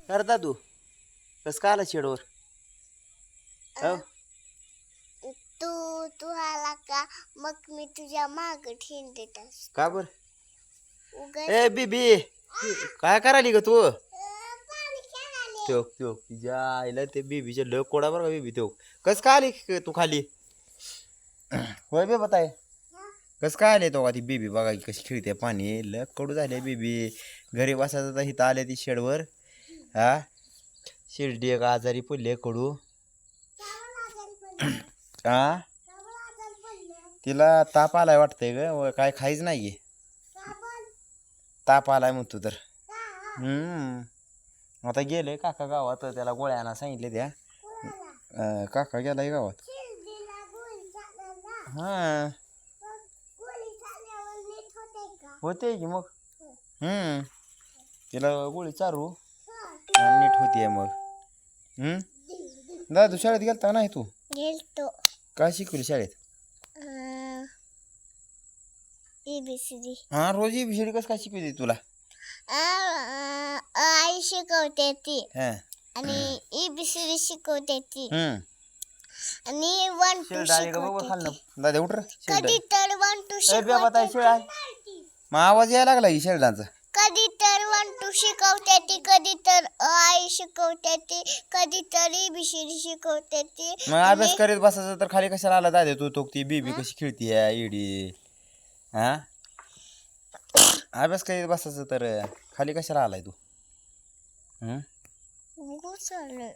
करता तू कस का आला शेडवर हो तू तू आला का मग मी तुझ्या माग ठेन देत असतो. का बर उगाच ए बीबी काय करायली ग तू पाणी खेळाले. त्यो तिच्या आईला ते बीबीचे लग कोडा बरं का बीबी त्यो कस का आली तू खाली होय बे बताय कस काय आले तो का ती बीबी बघा की कशी खेळते पाणी लग कडू झाले बीबी घरी बसायचं तर इथं आले ती शेडवर हा शिर्डी एक आजारी पडले कडू हा तिला ताप आलाय वाटतंय ग काय खायच नाही ताप आलाय म्हणतो तर आता गेले काका गावात त्याला गोळ्या आणा सांगितले त्या काका गेलाय गावात हा होते की मग तिला गोळी चारू नीट होतीये मग दादा तू शाळेत गेलता नाही तू गेलतो काय शिकवली शाळेत ABCD. हा रोज एबीसीडी कसं काय शिकवते तुला आई शिकवते ती हा आणि ABCD शिकवते ती हम्म आणि 1 2 शेळडाळी का बरोबर शिकवते खाल्लं ती. दादा उठ रे कधी तर 1 2 ए बे बताय शिकवते शेळा मग आवाज यायला लागला की शेळडांचा कधी तर 1 2 शिकवते ती कधी तर आई शिकवते ती कधी तर ABCD शिकवते ती मग अभ्यास करीत बसायचं तर खाली कशाला आला दादा तू तो ती बीबी कशी खेळतीये इडी हा अभ्यास करीत बसायचं तर खाली कशाला आलाय तू घुसळलं